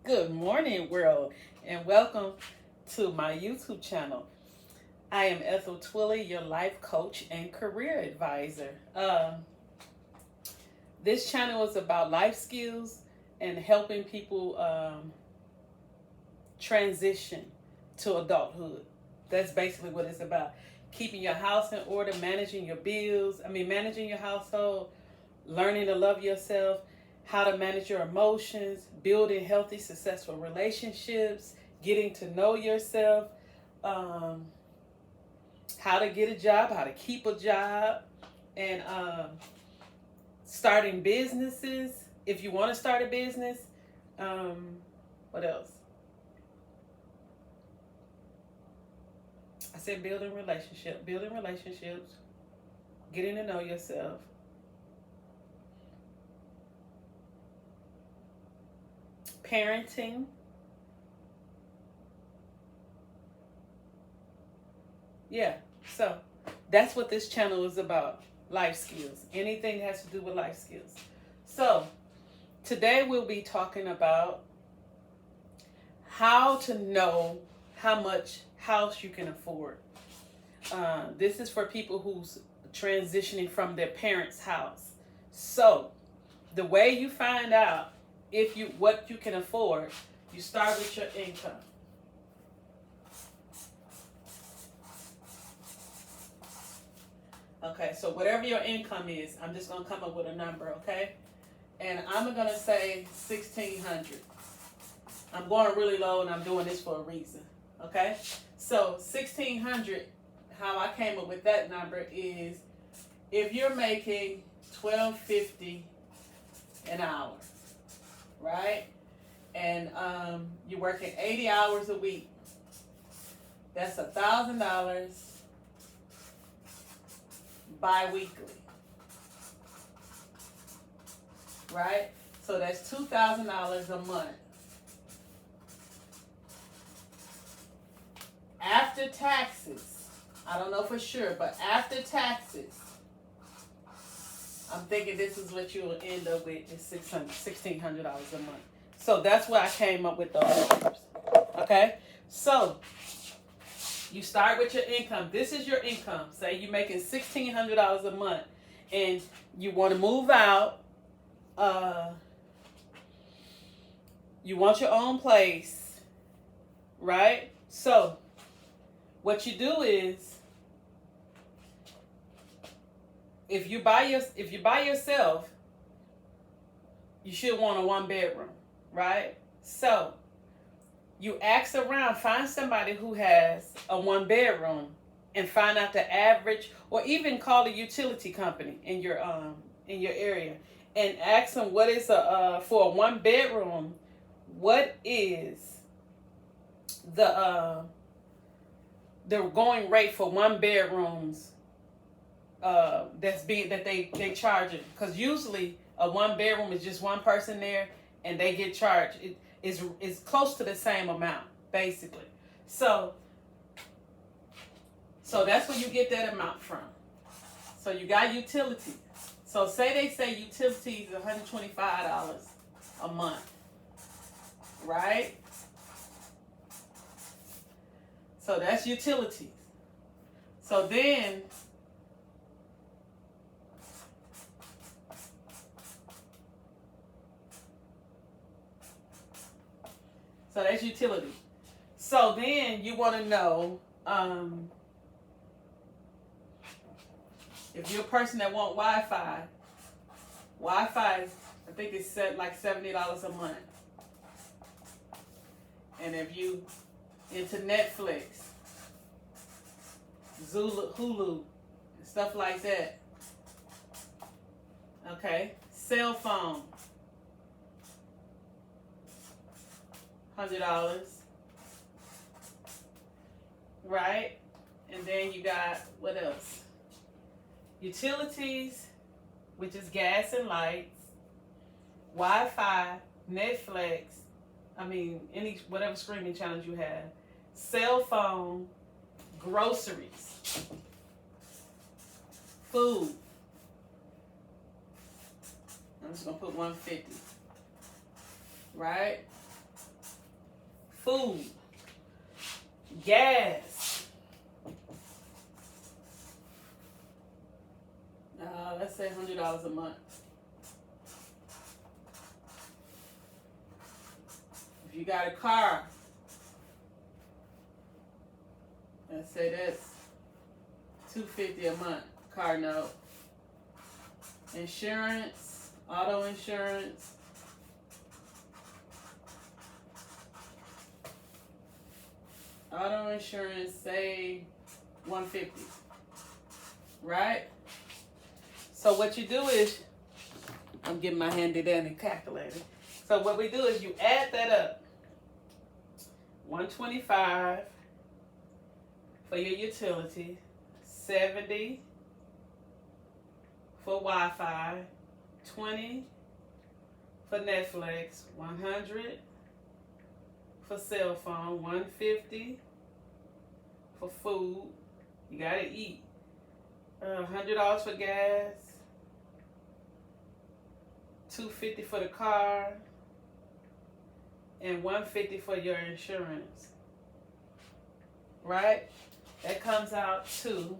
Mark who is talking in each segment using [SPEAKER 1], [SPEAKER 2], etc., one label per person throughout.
[SPEAKER 1] Good morning, world, and welcome to my YouTube channel. I am Ethel Twilley, your life coach and career advisor. This channel is about life skills and helping people transition to adulthood. That's basically what it's about. Keeping your house in order, managing your bills, managing your household, learning to love yourself, how to manage your emotions, building healthy, successful relationships, getting to know yourself, how to get a job, how to keep a job, and starting businesses. If you want to start a business, what else? I said building relationships, getting to know yourself, parenting. Yeah, so that's what this channel is about. Life skills. Anything that has to do with life skills. So today we'll be talking about how to know how much house you can afford. This is for people who's transitioning from their parents' house. So the way you find out what you can afford, you start with your income. Okay, so whatever your income is, I'm just gonna come up with a number, okay? And I'm gonna say 1,600. I'm going really low, and I'm doing this for a reason, okay? So 1,600. How I came up with that number is if you're making $12.50 an hour, right? And you're working 80 hours a week. That's $1,000 bi-weekly, right? So that's $2,000 a month. After taxes, I don't know for sure, but after taxes, I'm thinking this is what you will end up with is $1,600 a month. So that's where I came up with those numbers. Okay? So you start with your income. This is your income. Say you're making $1,600 a month and you want to move out. You want your own place, right? So what you do is if you buy yourself, you should want a 1-bedroom, right? So you ask around, find somebody who has a 1-bedroom and find out the average, or even call a utility company in your area and ask them what is for a 1-bedroom, what is the going rate for 1-bedrooms that they charging, because usually a 1-bedroom is just one person there and they get charged. It is close to the same amount basically. So that's where you get that amount from. So you got utilities. So they say utilities $125 a month, right? So that's utilities. So then that's utility. So then you want to know if you're a person that want Wi-Fi, I think it's set like $70 a month. And if you into Netflix, Hulu, stuff like that, okay, cell phone, $100, right? And then you got what else? Utilities, which is gas and lights, Wi-Fi, Netflix, any whatever streaming channels you have, cell phone, groceries, food. I'm just gonna put 150, right? food, gas. Let's say $100 a month. If you got a car, let's say that's $250 a month, car note. Insurance, auto insurance. Auto insurance, say $150, right? So what you do is, I'm getting my handy dandy calculator. So what we do is you add that up. $125 for your utility, $70 for Wi-Fi, $20 for Netflix, $100 for cell phone, $150 for food. You gotta eat. $100 for gas, $250 for the car, and $150 for your insurance. Right? That comes out to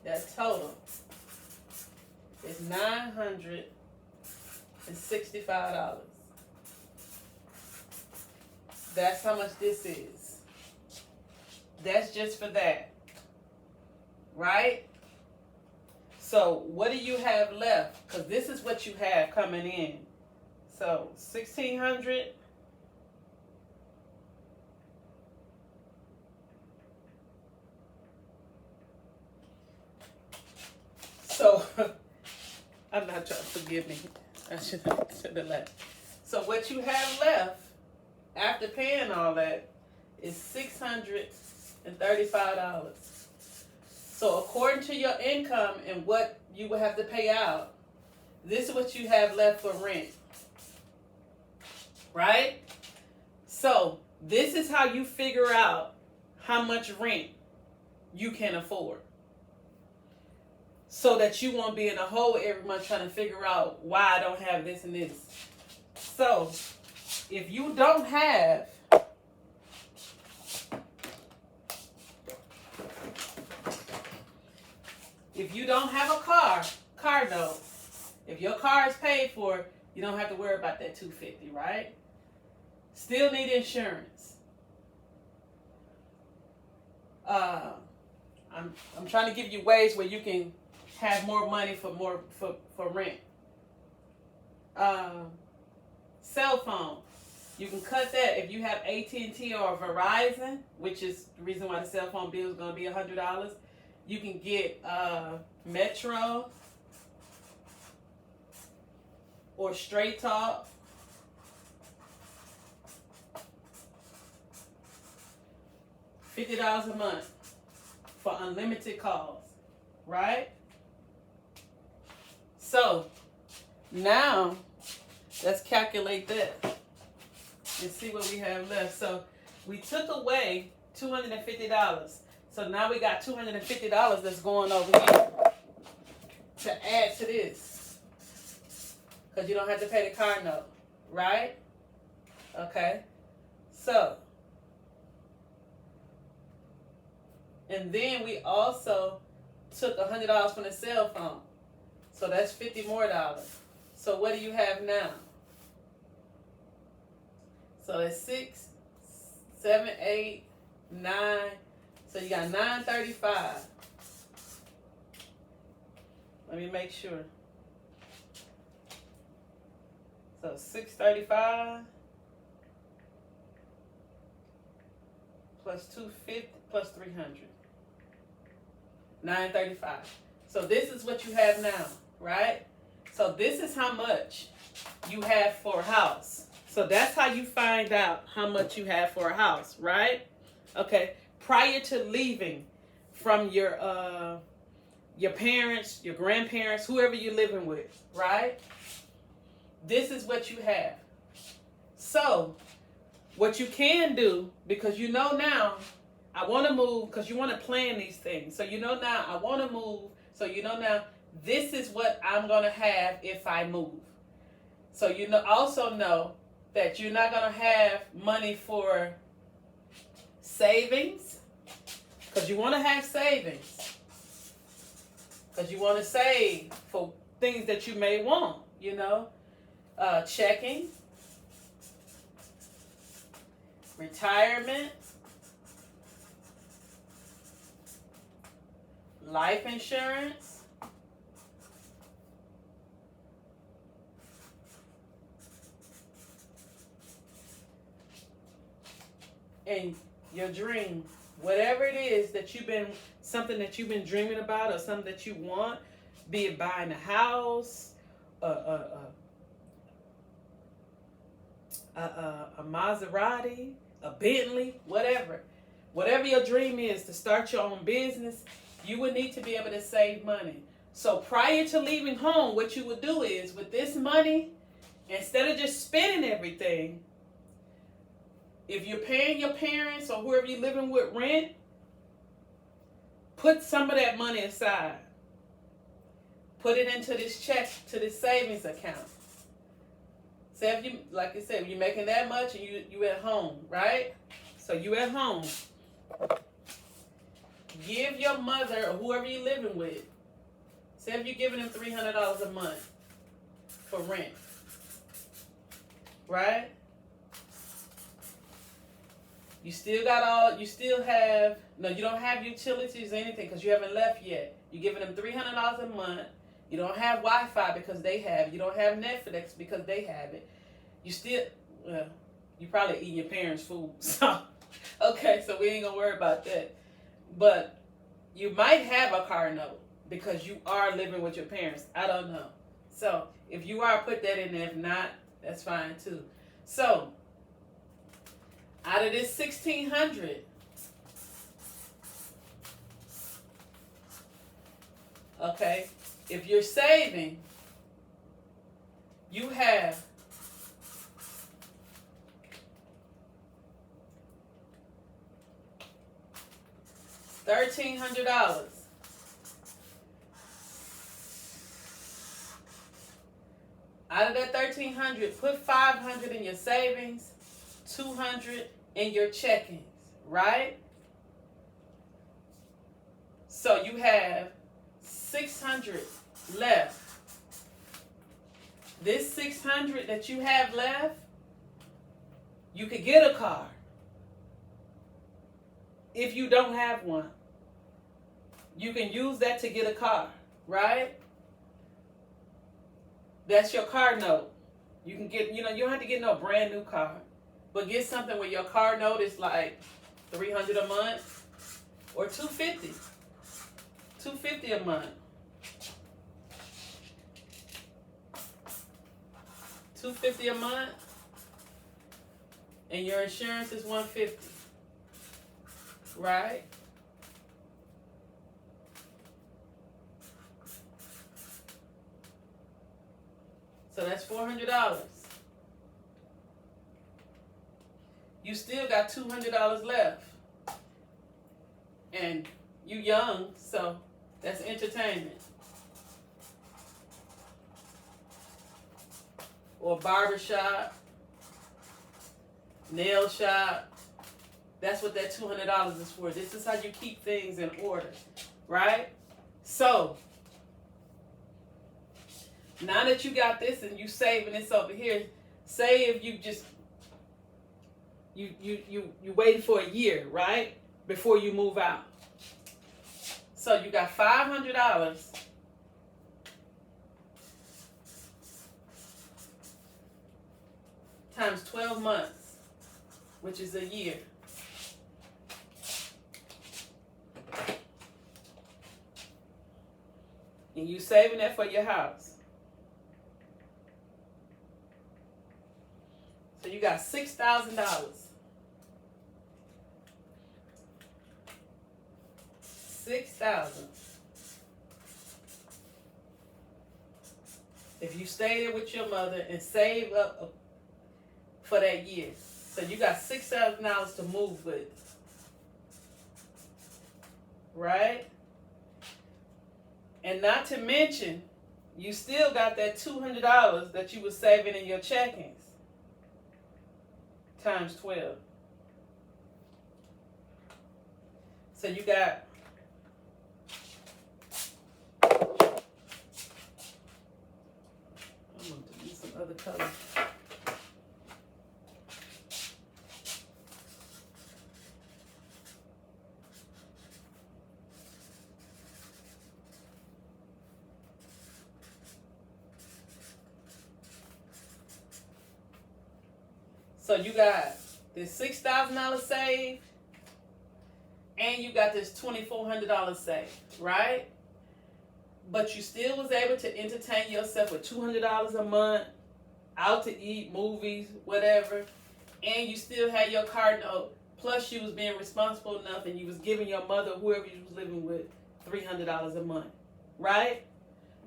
[SPEAKER 1] that total is $965. That's how much this is. That's just for that. Right? So what do you have left? Because this is what you have coming in. So $1,600. So I'm not trying, forgive me. I should have left. So what you have left after paying all that is $635. So according to your income and what you will have to pay out, this is what you have left for rent. Right? So this is how you figure out how much rent you can afford. So that you won't be in a hole every month trying to figure out why I don't have this and this. So if you don't have a car note, if your car is paid for, you don't have to worry about that $250, right? Still need insurance. I'm trying to give you ways where you can have more money for rent. Cell phone, you can cut that if you have AT&T or Verizon, which is the reason why the cell phone bill is going to be $100. You can get Metro or Straight Talk. $50 a month for unlimited calls, right? So now let's calculate that and see what we have left. So we took away $250. So now we got $250 that's going over here to add to this. Because you don't have to pay the car note, right? Okay. So, and then we also took $100 from the cell phone. So that's $50 more. So what do you have now? So it's 6, 7, 8, 9. So you got $935. Let me make sure. So $635 plus $250 plus $300. $935. So this is what you have now, right? So this is how much you have for a house. So that's how you find out how much you have for a house, right? Okay. Prior to leaving from your parents, your grandparents, whoever you're living with, right? This is what you have. So what you can do, because you know now, I want to move, because you want to plan these things. So you know now, I want to move. So you know now, this is what I'm going to have if I move. So you also know that you're not going to have money for savings, because you want to have savings, because you want to save for things that you may want, checking, retirement, life insurance, and your dream. Whatever it is that something that you've been dreaming about, or something that you want, be it buying a house, a Maserati, a Bentley, whatever your dream is, to start your own business, you would need to be able to save money. So prior to leaving home, what you would do is, with this money, instead of just spending everything, if you're paying your parents or whoever you're living with rent, put some of that money aside. Put it into this savings account. Say if you, like I said, you're making that much and you at home, right? So you at home. Give your mother or whoever you're living with, say if you're giving them $300 a month for rent, right? You don't have utilities or anything because you haven't left yet. You're giving them $300 a month. You don't have Wi-Fi because they have it. You don't have Netflix because they have it. You probably eat your parents' food. So, okay, so we ain't gonna worry about that. But you might have a car note because you are living with your parents. I don't know. So if you are, put that in there. If not, that's fine too. So out of this 1,600, okay, if you're saving, you have $1,300. Out of that $1,300, put $500 in your savings, $200 in your checkings, right? So you have $600 left. This $600 that you have left, you could get a car if you don't have one. You can use that to get a car, right? That's your car note. You can get, you don't have to get no brand new car, but get something where your car note is like $300 a month or $250. $250 a month. $250 a month, and your insurance is $150, right? So that's $400. You still got $200 left, and you young, so that's entertainment. Or barbershop, nail shop. That's what that $200 is for. This is how you keep things in order, right? So now that you got this and you saving this over here, say if you just you waiting for a year, right, before you move out. So you got $500 times 12 months, which is a year. And you saving that for your house. So you got $6,000. $6,000. If you stay there with your mother and save up for that year. So you got $6,000 to move with. Right? And not to mention, you still got that $200 that you were saving in your checkings times 12. So you got I'm going to use some other color. So you got this $6,000 saved, and you got this $2,400 saved, right? But you still was able to entertain yourself with $200 a month, out to eat, movies, whatever, and you still had your car note. Plus, you was being responsible enough, and you was giving your mother, whoever you was living with, $300 a month, right?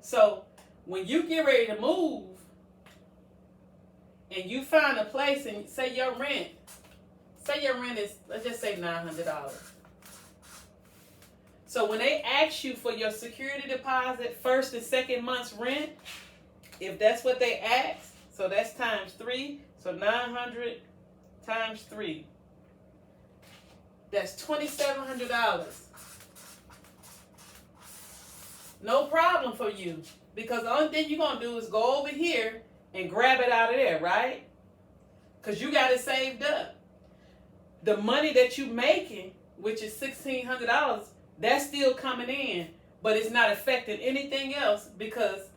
[SPEAKER 1] So when you get ready to move, and you find a place, and say your rent is, let's just say $900. So when they ask you for your security deposit, first and second month's rent, if that's what they ask, so that's times 3, so 900 times 3. That's $2,700. No problem for you, because the only thing you're going to do is go over here and grab it out of there, right? Because you got it saved up. The money that you making, which is $1,600, that's still coming in, but it's not affecting anything else because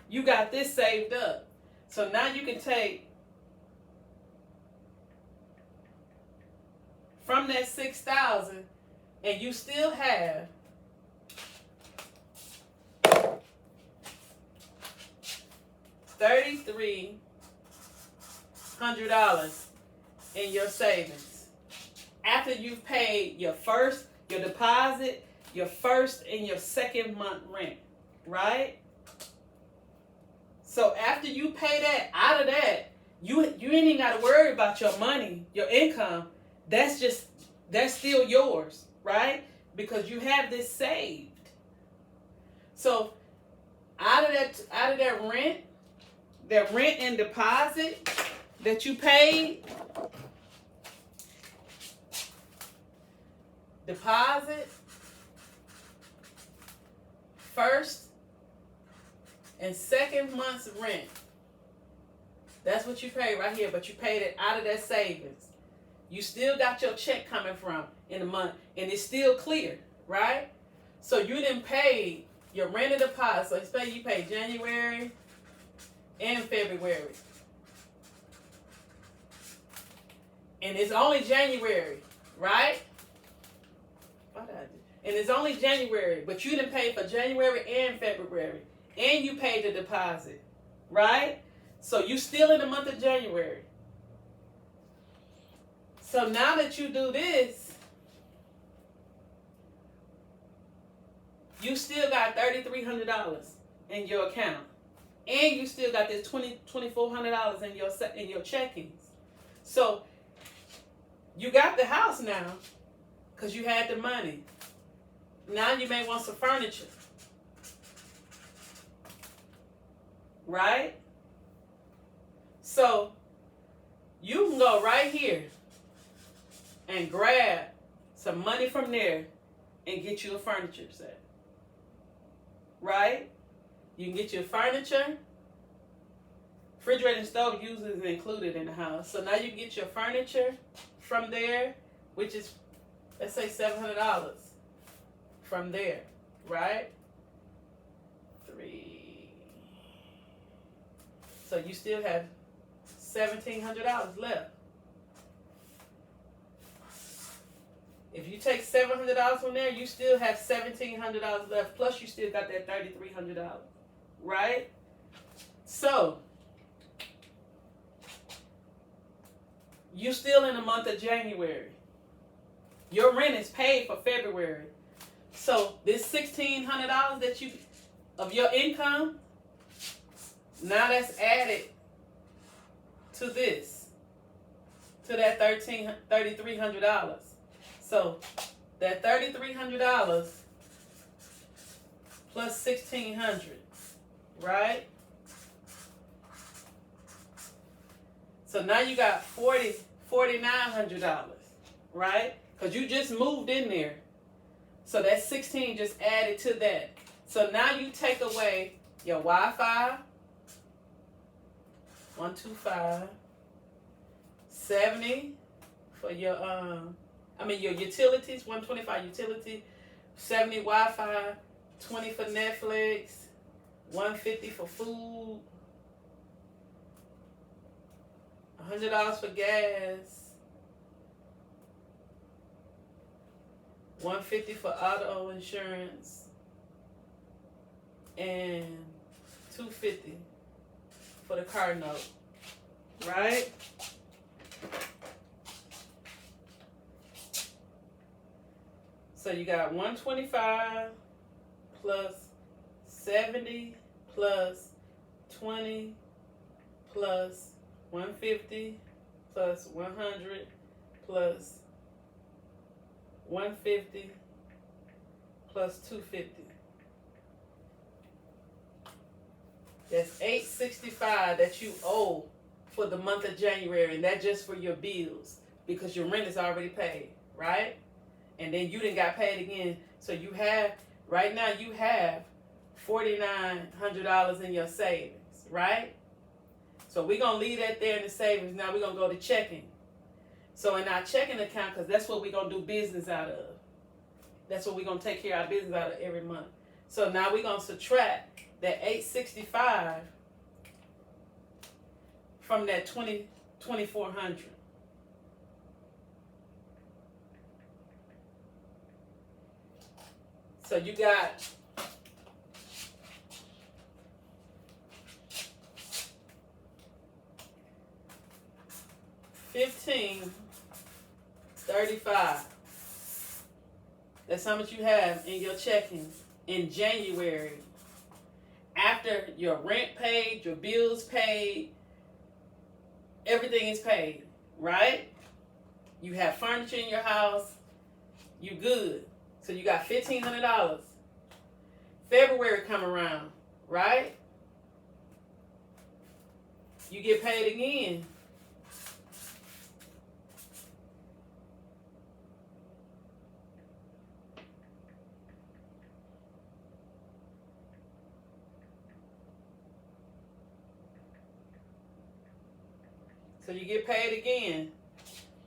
[SPEAKER 1] you got this saved up. So now you can take from that $6,000, and you still have $3,300 in your savings after you've paid your deposit, your first and your second month rent, right? So after you pay that, out of that, you ain't even got to worry about your money, your income. That's still yours, right? Because you have this saved. So out of that rent and deposit that you paid, deposit, first and second month's rent. That's what you pay right here, but you paid it out of that savings. You still got your check coming from in a month, and it's still clear, right? So you didn't pay your rent and deposit. So expect you pay January and February. And it's only January, right? And it's only January, but you didn't pay for January and February. And you paid the deposit, right? So you still in the month of January. So now that you do this, you still got $3,300 in your account. And you still got this $2,400 in your checkings. So you got the house now because you had the money. Now you may want some furniture. Right? So you can go right here and grab some money from there and get you a furniture set. Right? You can get your furniture. Refrigerator and stove usually is included in the house. So now you get your furniture from there, which is, let's say, $700 from there, right? 3. So you still have $1,700 left. If you take $700 from there, you still have $1,700 left. Plus, you still got that $3,300, right? So you still in the month of January. Your rent is paid for February. So this $1,600 that you of your income, now that's added to this, to that $3,300. So that $3,300 plus 1,600, right? So now you got $4,900, right? Because you just moved in there. So that 16 just added to that. So now you take away your Wi-Fi, 125, 70 for your your utilities, 125 utility, 70 Wi-Fi, 20 for Netflix, 150 for food, $100 for gas, 150 for auto insurance, and 250 for the car note, right? So you got 125 plus 70 plus 20 plus 150 plus 100 plus 150 plus 250. That's $865 that you owe for the month of January, and that's just for your bills because your rent is already paid, right? And then you didn't got paid again. So you have, right now you have $4,900 in your savings, right? So we're going to leave that there in the savings. Now we're going to go to checking. So in our checking account, because that's what we're going to do business out of. That's what we're going to take care of our business out of every month. So now we're going to subtract that $865 from that $2,400. So you got $1,535. That's how much you have in your checking in January. After your rent paid, your bills paid, everything is paid, right? You have furniture in your house, you good. So you got $1,500. February come around, right? You get paid again. So you get paid again.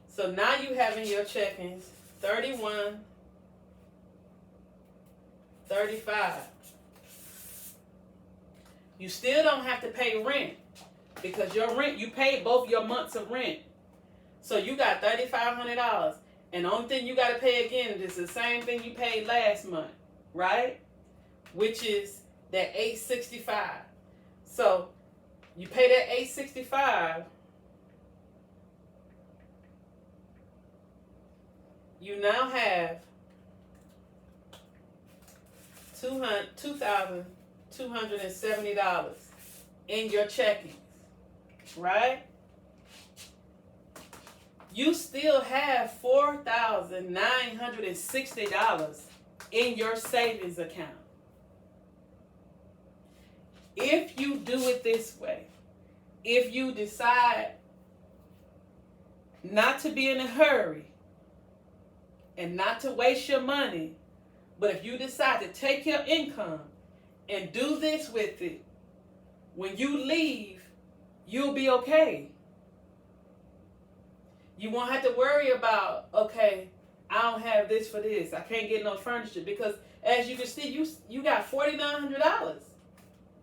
[SPEAKER 1] So now you have in your checkings $31.35. You still don't have to pay rent because your rent, you paid both your months of rent. So you got $3,500. And the only thing you got to pay again is the same thing you paid last month, right? Which is that $865. So you pay that $865. You now have $2,270 in your checkings, right? You still have $4,960 in your savings account. If you do it this way, if you decide not to be in a hurry and not to waste your money, but if you decide to take your income and do this with it, when you leave, you'll be okay. You won't have to worry about, okay, I don't have this for this. I can't get no furniture because as you can see, you got $4,900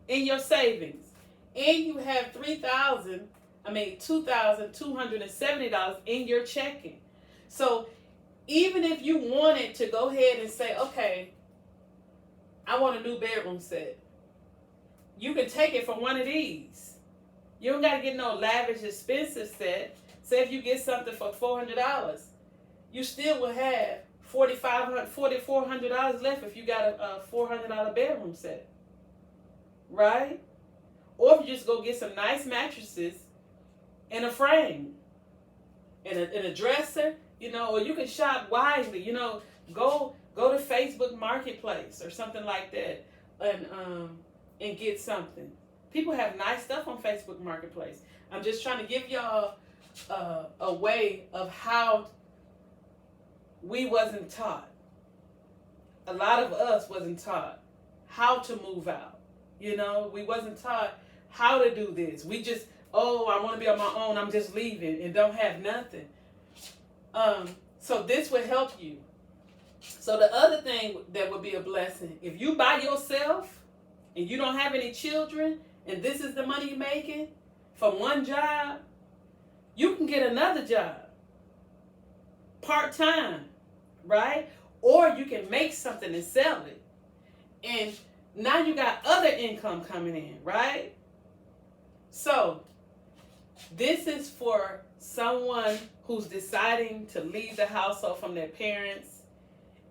[SPEAKER 1] in your savings. And you have $2,270 in your checking. So even if you wanted to go ahead and say, okay, I want a new bedroom set, you can take it from one of these. You don't got to get no lavish, expensive set. Say if you get something for $400, you still will have $4,400 left if you got a $400 bedroom set, right? Or if you just go get some nice mattresses and a frame and a dresser, or you can shop wisely, go to Facebook Marketplace or something like that. and get something. People have nice stuff on Facebook Marketplace. I'm just trying to give y'all a way of how we wasn't taught. A lot of us wasn't taught how to move out. You know, we wasn't taught how to do this. We just, oh, I want to be on my own. I'm just leaving and don't have nothing. So this would help you. So the other thing that would be a blessing, if you by yourself and you don't have any children and this is the money you're making from one job, you can get another job part-time, right? Or you can make something and sell it. And now you got other income coming in, right? So this is for someone who's deciding to leave the household from their parents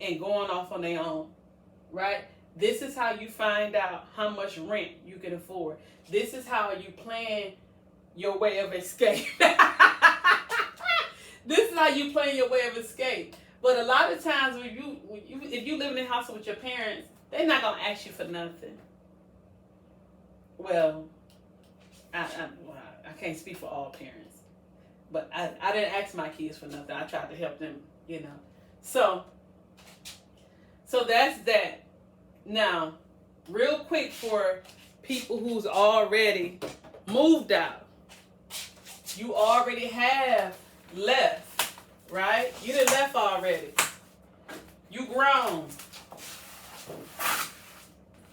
[SPEAKER 1] and going off on their own, right? This is how you find out how much rent you can afford. This is how you plan your way of escape. This is how you plan your way of escape. But a lot of times if you live in a house with your parents, they're not gonna ask you for nothing. Well, I can't speak for all parents, but I didn't ask my kids for nothing. I tried to help them, you know. So that's that. Now, real quick for people who's already moved out, you already have left, right? You done left already. You grown,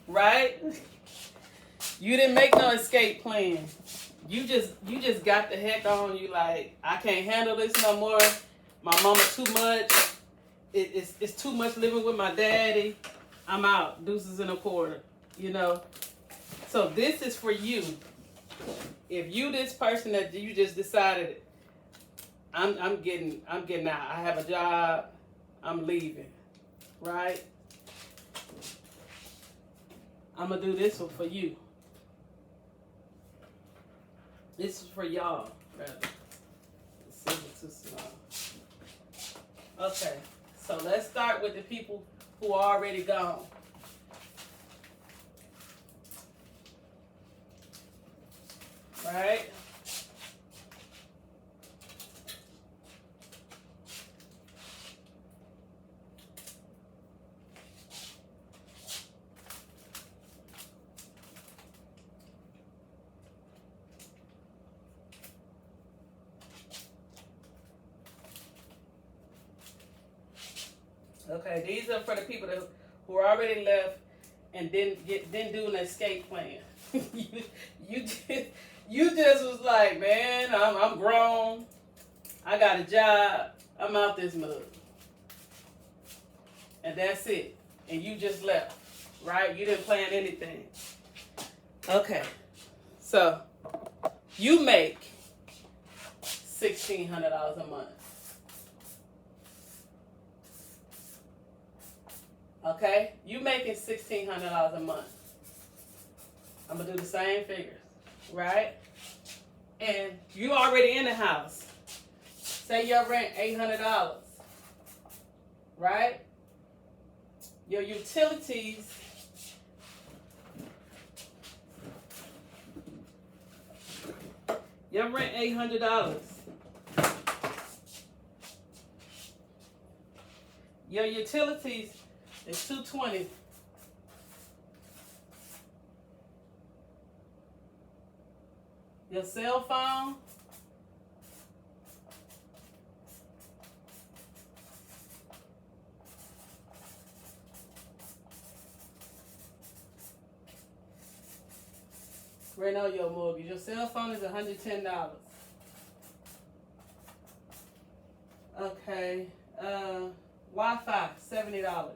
[SPEAKER 1] right? You didn't make no escape plan. You just got the heck on. You like, I can't handle this no more. My mama too much. It's too much living with my daddy. I'm out. Deuces and a quarter. You know. So this is for you. If you this person that you just decided, I'm getting out. I have a job. I'm leaving. Right? I'm gonna do this one for you. This is for y'all, rather. The silver too small. Okay, so let's start with the people who are already gone. Right? Okay, these are for the people who are already left and didn't do an escape plan. you just was like, man, I'm grown. I got a job. I'm out this mug. And that's it. And you just left, right? You didn't plan anything. Okay, so you make $1,600 a month. Okay, you making $1,600 a month. I'm gonna do the same figures, right? And you already in the house. Say your rent $800, right? Your utilities, your rent $800. Your utilities is $220. Your cell phone, right now your mortgage. Your cell phone is $110. Okay. Wi-Fi, $70.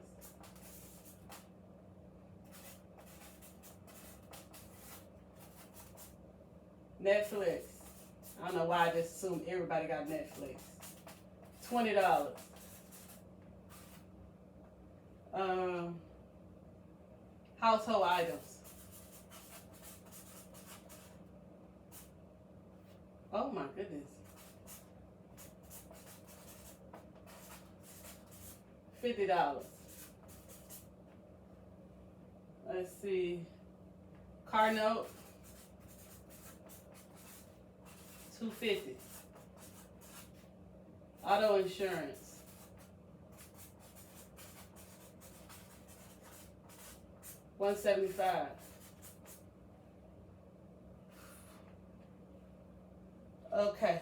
[SPEAKER 1] Netflix. I don't know why I just assumed everybody got Netflix. $20. Household items. Oh my goodness. $50. Let's see. Car note, $250. Auto insurance, $175. Okay,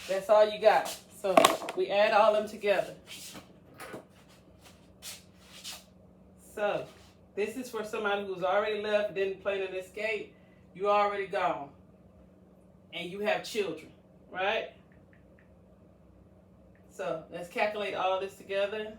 [SPEAKER 1] that's all you got. So we add all them together. So this is for somebody who's already left, didn't plan an escape. You already gone, and you have children, right? So let's calculate all this together.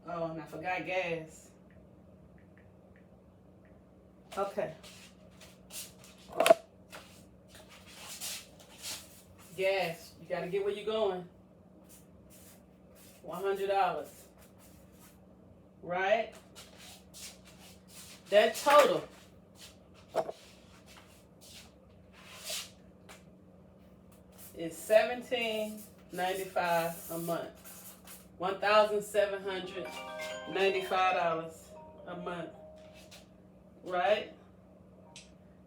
[SPEAKER 1] Oh, and I forgot gas. Okay. Gas, you gotta get where you're going. $100. Right? That total is $17.95 a month. $1,795 a month. Right?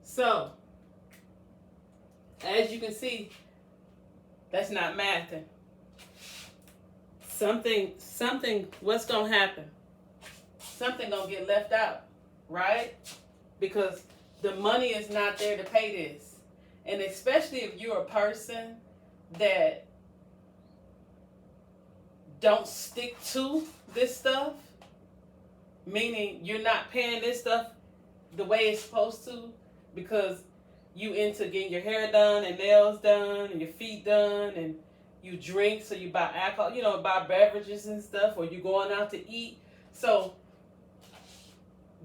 [SPEAKER 1] So, as you can see, that's not mathing. Something, what's gonna happen? Something gonna get left out, right? Because the money is not there to pay this. And especially if you're a person that don't stick to this stuff, meaning you're not paying this stuff the way it's supposed to because you into getting your hair done and nails done and your feet done and you drink, so you buy alcohol, buy beverages and stuff, or you going out to eat. So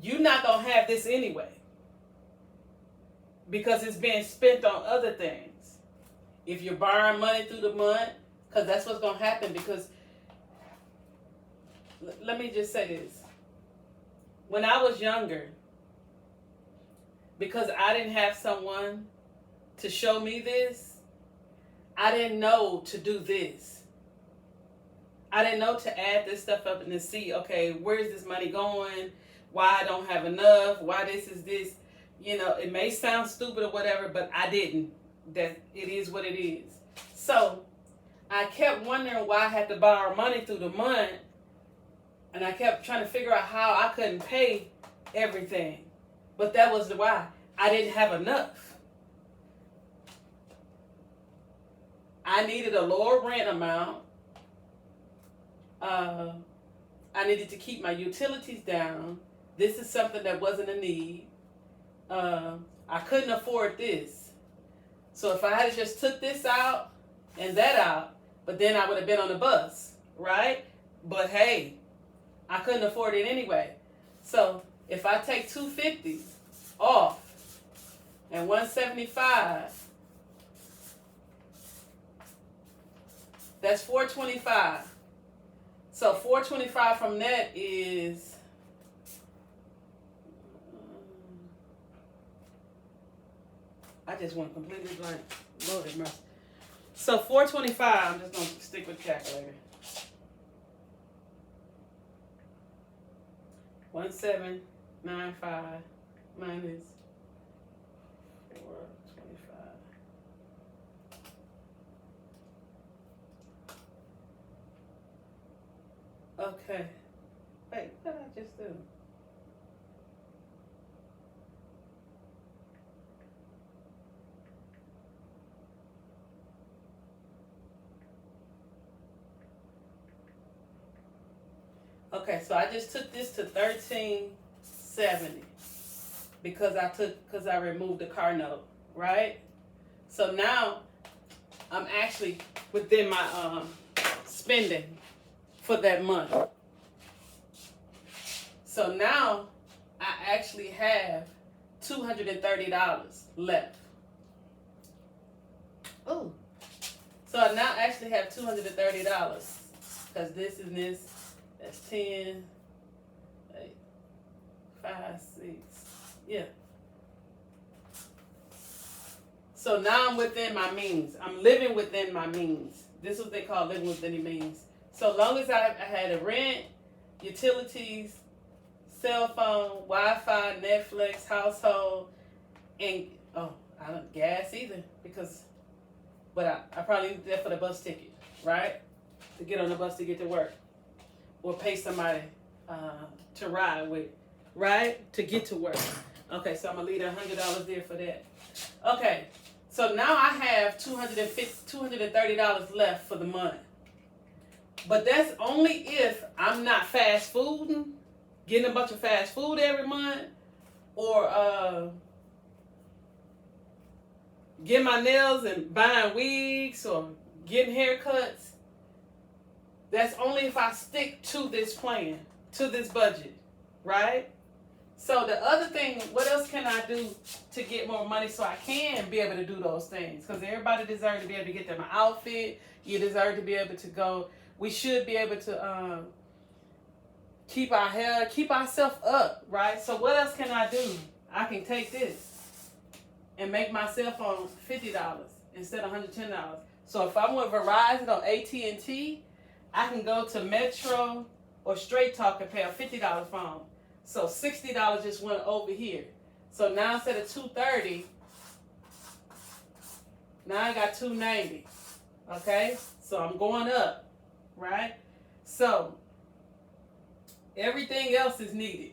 [SPEAKER 1] you're not going to have this anyway because it's being spent on other things. If you're borrowing money through the month, because that's what's going to happen. Because let me just say this. When I was younger, because I didn't have someone to show me this, I didn't know to do this. I didn't know to add this stuff up and to see, okay, where's this money going? Why I don't have enough? Why this is this? It may sound stupid or whatever, but I didn't. That it is what it is. So I kept wondering why I had to borrow money through the month, and I kept trying to figure out how I couldn't pay everything. But that was the why. I didn't have enough. I needed a lower rent amount. I needed to keep my utilities down. This is something that wasn't a need. I couldn't afford this. So if I had just took this out and that out, but then I would have been on the bus, right? But hey, I couldn't afford it anyway. So if I take $250 off and $175, that's $425. So $425 from that is I just went completely blank. Lord have mercy. So $425, I'm just gonna stick with calculator. 1795 minus 425. Okay. Wait, what did I just do? Okay, so I just took this to $1,370 because I removed the car note, right? So now I'm actually within my spending for that month. So now I actually have $230 left. Oh, so I now actually have $230 because this and this That's 10, 8, 5, 6. Yeah. So now I'm within my means. I'm living within my means. This is what they call living within your means. So long as I had a rent, utilities, cell phone, Wi-Fi, Netflix, household, and I don't gas either but I probably need that for the bus ticket, right? To get on the bus to get to work, or pay somebody to ride with, right? To get to work. Okay, so I'm gonna leave $100 there for that. Okay, so now I have $230 left for the month, but that's only if I'm not fast fooding, getting a bunch of fast food every month, or getting my nails and buying wigs or getting haircuts. That's only if I stick to this plan, to this budget, right? So the other thing, what else can I do to get more money so I can be able to do those things? Because everybody deserves to be able to get them an outfit. You deserve to be able to go. We should be able to keep our hair, keep ourselves up, right? So what else can I do? I can take this and make my cell phone $50 instead of $110. So if I'm with Verizon or AT&T, I can go to Metro or Straight Talk and pay a $50 phone. So $60 just went over here. So now instead of $230, now I got $290. Okay? So I'm going up, right? So everything else is needed.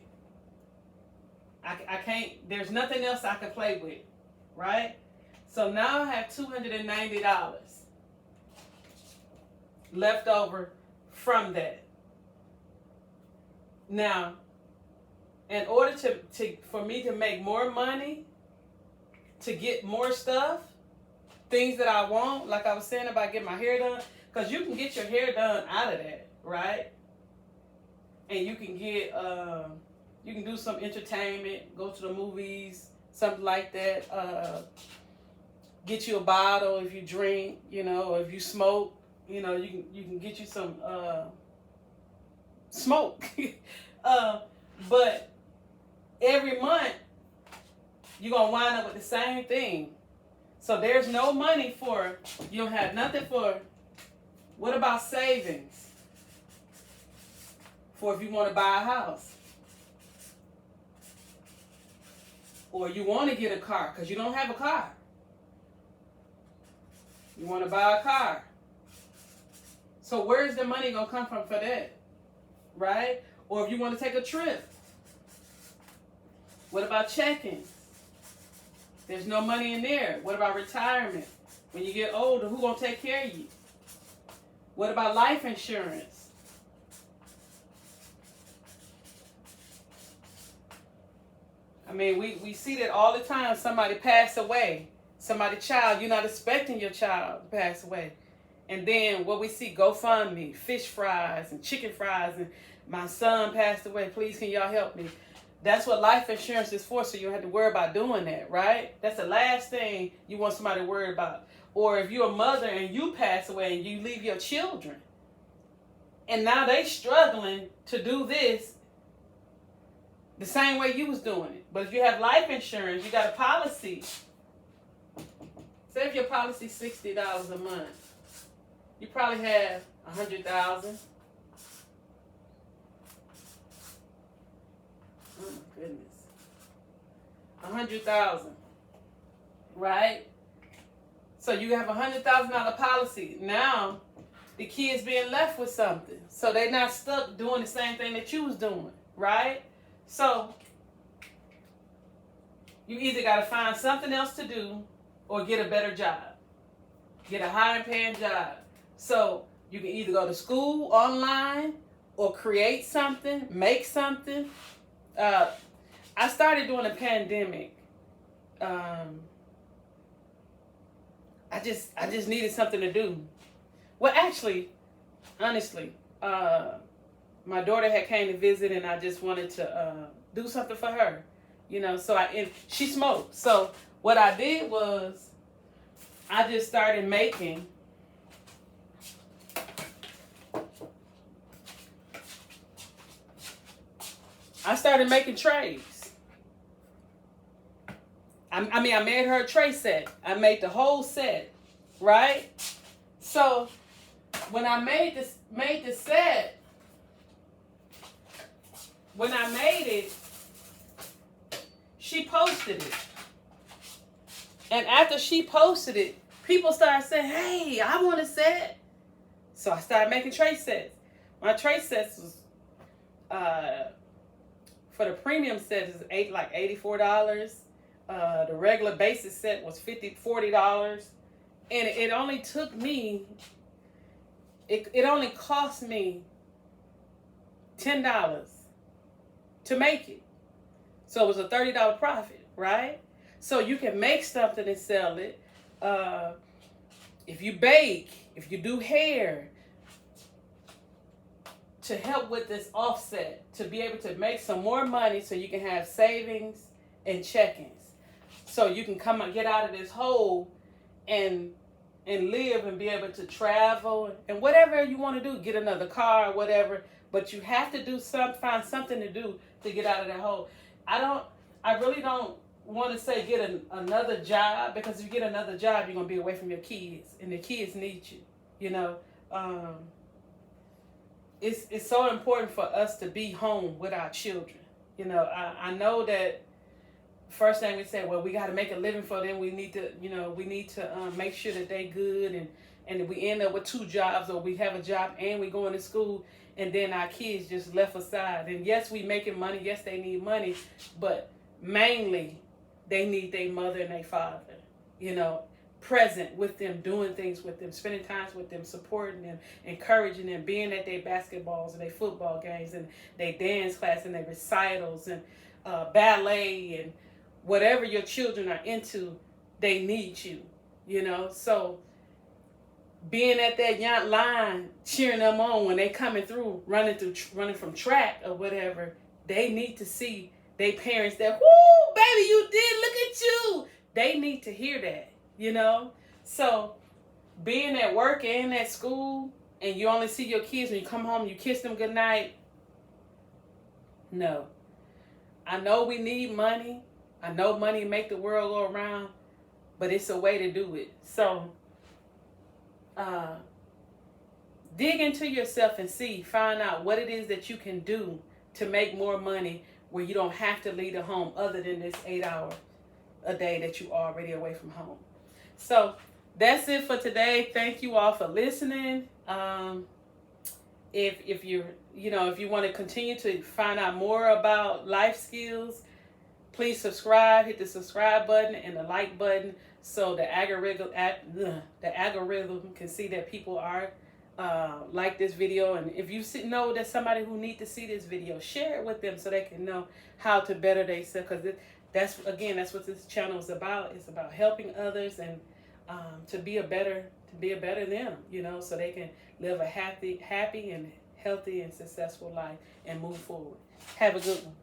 [SPEAKER 1] I can't, there's nothing else I can play with, right? So now I have $290 left over from that. Now, in order for me to make more money, to get more stuff, things that I want, like I was saying about getting my hair done, because you can get your hair done out of that, right? And you can get, you can do some entertainment, go to the movies, something like that. Get you a bottle if you drink, or if you smoke, you can get you some smoke. But every month, you're going to wind up with the same thing. So there's no money you don't have nothing for, what about savings? For if you want to buy a house. Or you want to get a car because you don't have a car. You want to buy a car. So where's the money going to come from for that? Right? Or if you want to take a trip. What about checking? There's no money in there. What about retirement? When you get older, who's going to take care of you? What about life insurance? I mean, we see that all the time. Somebody pass away. Somebody's child, you're not expecting your child to pass away. And then what we see, GoFundMe, fish fries and chicken fries, and my son passed away. Please, can y'all help me? That's what life insurance is for, so you don't have to worry about doing that, right? That's the last thing you want somebody to worry about. Or if you're a mother and you pass away and you leave your children, and now they struggling to do this the same way you was doing it. But if you have life insurance, you got a policy. Say if your policy is $60 a month, you probably have $100,000. Oh my goodness. $100,000, right? So you have $100,000 policy. Now the kid's being left with something, so they're not stuck doing the same thing that you was doing, right? So you either got to find something else to do or get a better job, get a higher paying job. So you can either go to school online or create something, make something. I started during the pandemic. I just needed something to do. Well, actually, honestly, my daughter had came to visit, and I just wanted to do something for her, So she smoked. So what I did was, I just started making I started making trays. I made her a tray set. I made the whole set, right? So when I made the set, when I made it, she posted it. And after she posted it, people started saying, hey, I want a set. So I started making tray sets. My tray sets was, for the premium set is like $84. The regular basic set was $40. And it only took me, it only cost me $10 to make it. So it was a $30 profit, right? So you can make something and sell it. If you bake, if you do hair, to help with this offset, to be able to make some more money so you can have savings and check-ins. So you can get out of this hole and live and be able to travel and whatever you want to do, get another car or whatever. But you have to find something to do to get out of that hole. I really don't want to say get another job, because if you get another job, you're going to be away from your kids, and the kids need you, you know. It's so important for us to be home with our children. You know, I know that first thing we say, well, we got to make a living for them. We need to make sure that they good, and we end up with 2 jobs, or we have a job and we going to school, and then our kids just left aside. And yes, we making money. Yes, they need money, but mainly they need their mother and their father, you know, present with them, doing things with them, spending time with them, supporting them, encouraging them, being at their basketballs and their football games and their dance class and their recitals and ballet and whatever your children are into. They need you, you know. So being at that line, cheering them on when they coming through, running from track or whatever, they need to see their parents that, whoo, baby, you did, look at you. They need to hear that, you know. So being at work and at school, and you only see your kids when you come home, you kiss them goodnight. No. I know we need money. I know money make the world go around, but it's a way to do it. So dig into yourself and find out what it is that you can do to make more money where you don't have to leave the home other than this 8 hour a day that you already away from home. So that's it for today. Thank you all for listening. If you want to continue to find out more about life skills, please subscribe. Hit the subscribe button and the like button so the algorithm can see that people are like this video. And if you know that somebody who needs to see this video, share it with them so they can know how to better themselves. Because that's what this channel is about. It's about helping others and to be a better them, you know, so they can live a happy and healthy and successful life and move forward. Have a good one.